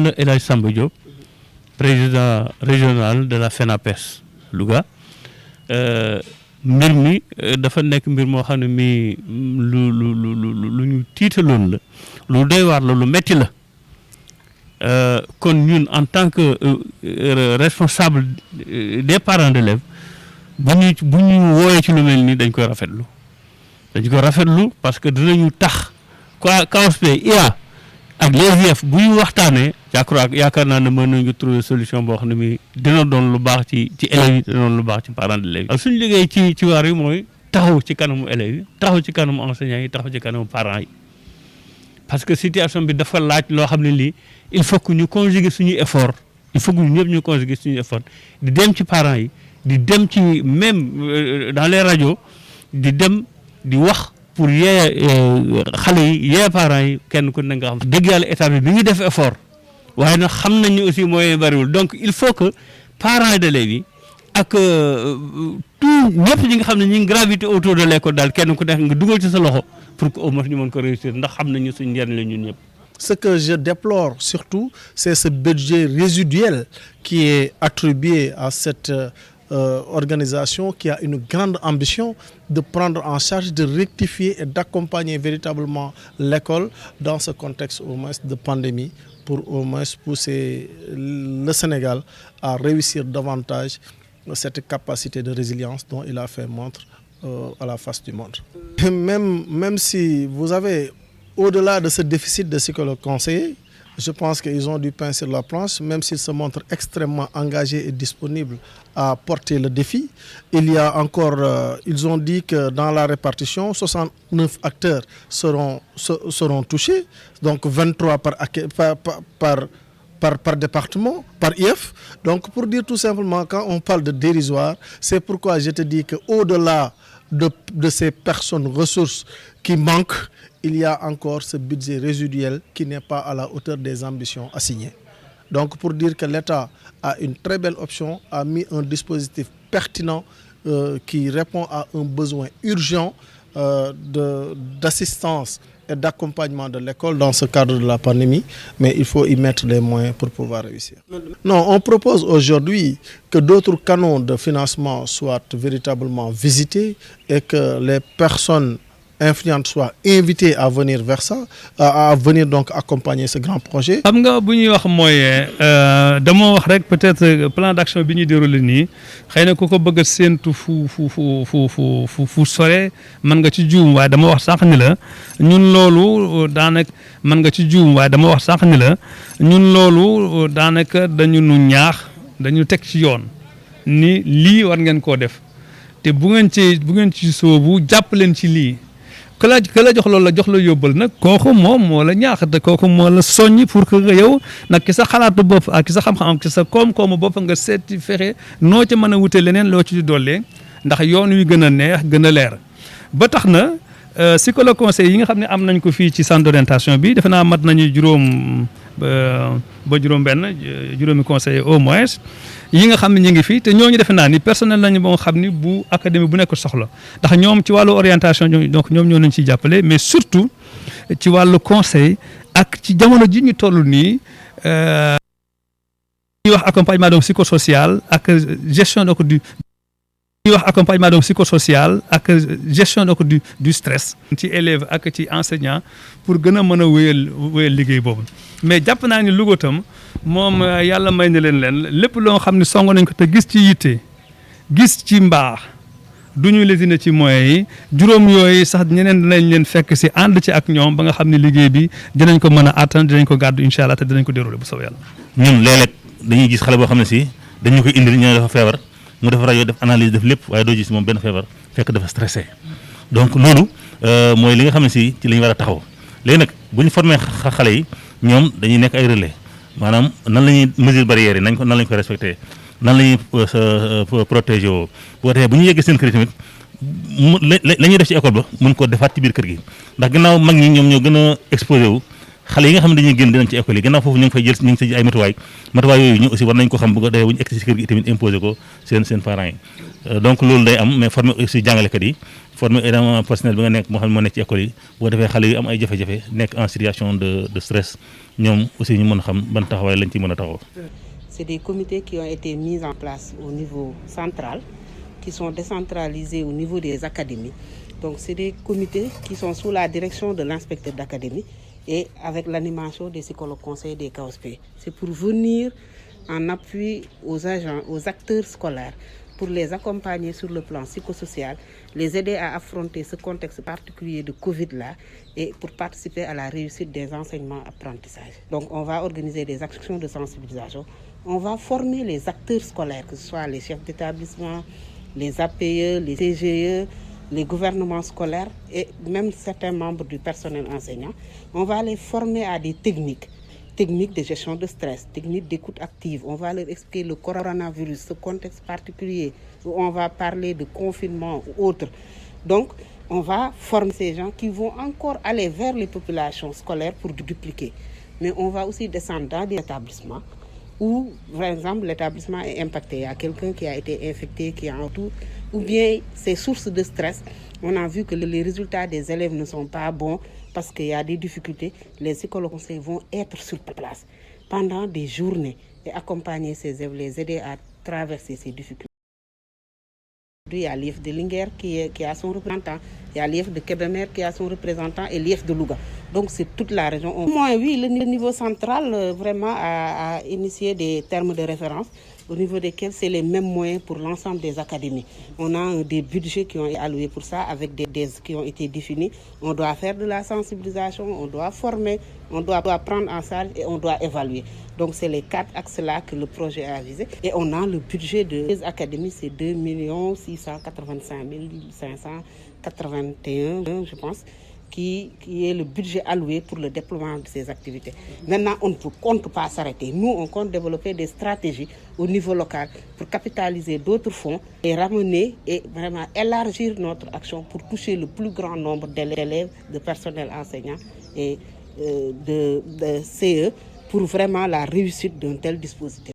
El Hadj Samba Diop président régional de la FENAPES Louga mbir mi dafa nekk mbir moo xam ne mii lu ñu tiitaloon la lu doy waar la lu metti la kon ñun en tant que responsable des parents d'élèves bu ñu wooyee ci lu mel nii dañ koy rafetlu parce que dinañu tax KOSP IA ak les IEF bu ñu waxtaanee yaakaar naa ne mën nañu trouver solution boo xam ne mi dina doon lu baax ci élèves yi dina doon lu baax ci parents d'élèves yi. ak suñu liggéey ci waar yi mooy taxaw ci kanamu élèves yi taxaw ci kanamu enseignants yi taxaw ci kanamu parents yi parce que situation bi dafa laaj loo xam ne lii il faut que ñu conjuguer suñuy effort il faut que ñu ñëpp ñu conjuguer suñuy effort di dem ci parents yi di dem ci même dans les radios di dem di wax pour yee xale yi yee parents yi kenn ku ne nga xam dëgg yàlla état bi ngi def effort waaye nag xam nañ ne aussi moyen bariwul donc il faut que parents d'élèves yi ak tout ñëpp ñi nga xam ne ñi ngi gravité autour de l'école daal kenn ku nekk nga dugal ci sa loxo pour que au moins ñu mën ko réussir ndax xam nañu suñu njëriñ la ñun ñëpp. Ce que je déplore surtout, c'est ce budget résiduel qui est attribué à cette organisation qui a une grande ambition de prendre en charge, de rectifier et d'accompagner véritablement l'école dans ce contexte au moins de pandémie pour au moins pousser le Sénégal à réussir davantage cette capacité de résilience dont il a fait montre à la face du monde. Même si vous avez au-delà de ce déficit de psychologues conseillers, je pense qu'ils ont du pain sur la planche, même s'ils se montrent extrêmement engagés et disponibles à porter le défi. Il y a encore, ils ont dit que dans la répartition, 69 acteurs seront touchés, donc 23 par département, par IEF. Donc pour dire tout simplement, quand on parle de dérisoire, c'est pourquoi je te dis qu'au-delà de ces personnes ressources qui manquent, il y a encore ce budget résiduel qui n'est pas à la hauteur des ambitions assignées. Donc pour dire que l'État a une très belle option, a mis un dispositif pertinent qui répond à un besoin urgent d'assistance et d'accompagnement de l'école dans ce cadre de la pandémie, mais il faut y mettre les moyens pour pouvoir réussir. Non, on propose aujourd'hui que d'autres canaux de financement soient véritablement visités et que les personnes influentes soient invitées à venir vers ça, à venir donc accompagner ce grand projet. xam nga bu ñuy wax mooy dama wax rek peut-être plan d'action bi ñuy déroulé nii xëy na ku ko bëgg a séentu fu sore mën nga ci juum waaye dama wax sànq ni la ñun loolu daanaka mën nga ci juum waaye dama wax sànq ni la ñun loolu daanaka dañu nu ñaax dañu teg ci yoon ni lii war ngeen koo def te bu ngeen ci soobu jàpp leen ci lii. ka la jox loolu la jox la yóbbal nag kooku moom moo la ñaax te kooku moo la soññ pour que yow nag ki sa xalaatu bopp ak ki sa xam-xam ki sa koom-koomu bopp nga seeti fexe noo ca mën a wute leneen loo ci dollee ndax yoon wi gën a neex gën a leer ba tax na psychologue conseil yi nga xam ne am nañ ko fii ci centre d'orientation bi defe naa mat nañu juróomi conseiller au moins yi nga xam ne ñu ngi fii te ñooñu defe naa ni personnel lañu ba nga xam ni bu académie bu nekk soxla ndax ñoom ci wàllu orientation donc ñoom ñoo nañ ciy jàppale mais surtout ci wàllu conseil ak ci jamono ji ñu toll nii ñuy wax accompagnement donc psychosocial ak gestion donc du stress ci élève ak ci enseignant pour gën a mën a wéyal liggéey boobu mais jàpp naa ni Louga tam moom yàlla may na leen lépp loo xam ne song nañ ko te gis ci yitte gis ci mbaax du ñu lésiner ci moyens yi juróom yooyu sax ñeneen dinañ leen fekk si ànd ci ak ñoom ba nga xam ne liggéey bi dinañ ko mën a atteindre dinañ ko gàddu incha allah te dinañ ko dérouler bu soobee yàlla. ñun léeg-léeg dañuy gis xale boo xam ne si dañu koy indil ñu ne dafa feebar mu def rajo def analyse def lépp waaye doo gis moom benn feebar fekk dafa stressé donc loolu mooy li nga xam ne si ci la ñu war a taxaw léegi nag bu ñu formé xale yi ñoom dañuy nekk ay relais maanaam nan la ñuy mesure barrières yi nan lañ koy respecté nan la ñuy protéger woo bu ko defee bu ñu yeggee seen kër tamit la ñuy def ci école ba mën koo defaat ci biir kër gi ndax gannaaw mag ñi ñoom ñoo gën a exposé wu xale yi nga xam ne dañuy génn dinañ ci école yi gannaaw foofu ñu ngi fay jël ñu ngi ay matuwaay yooyu ñu aussi war nañ ko xam bu ko defee bu ñu egg si kër gi tamit imposé ko seen parents yi donc loolu day am mais former aussi jàngalekat yi former évidemment personnel bi nga nekk moo xam ne moo nekk ci école yi boo defee xale yi am ay jafe-jafe nekk en situation de stress ñoom aussi ñu mën a xam ban taxawaay lañ ci mën a taxaw. C'est des comités qui ont été mis en place au niveau central, qui sont décentralisés au niveau des académies. Donc c'est des comités qui sont sous la direction de l'inspecteur d'académie et avec l'animation des psychologues conseils des CAOSP. C'est pour venir en appui aux agents, aux acteurs scolaires, pour les accompagner sur le plan psychosocial, les aider à affronter ce contexte particulier de Covid-là et pour participer à la réussite des enseignements-apprentissages. Donc on va organiser des actions de sensibilisation, on va former les acteurs scolaires, que ce soit les chefs d'établissement, les APE, les CGE, les gouvernements scolaires et même certains membres du personnel enseignant. On va les former à des techniques de gestion de stress, techniques d'écoute active. On va leur expliquer le coronavirus, ce contexte particulier où on va parler de confinement ou autre. Donc, on va former ces gens qui vont encore aller vers les populations scolaires pour dupliquer. Mais on va aussi descendre dans des établissements où, par exemple, l'établissement est impacté. Il y a quelqu'un qui a été infecté, qui est en tout, ou bien ces sources de stress. On a vu que les résultats des élèves ne sont pas bons parce qu'il y a des difficultés. Les psychologues conseils vont être sur place pendant des journées et accompagner ces élèves, les aider à traverser ces difficultés. Il y a l'IF de Linguère qui a son représentant, il y a l'IF de Kébémer qui a son représentant et l'IF de Louga. Donc c'est toute la région. Moi, oui, le niveau central vraiment a initié des termes de référence au niveau desquels c'est les mêmes moyens pour l'ensemble des académies. On a des budgets qui ont été alloués pour ça avec des qui ont été définis. On doit faire de la sensibilisation, on doit former, on doit prendre en charge et on doit évaluer. Donc c'est les 4 axes-là que le projet a visé. Et on a le budget des académies, c'est 2 685 581, je pense, qui est le budget alloué pour le déploiement de ces activités. Maintenant, on ne compte pas s'arrêter. Nous, on compte développer des stratégies au niveau local pour capitaliser d'autres fonds et ramener et vraiment élargir notre action pour toucher le plus grand nombre d'élèves, de personnel enseignant et de CE pour vraiment la réussite d'un tel dispositif.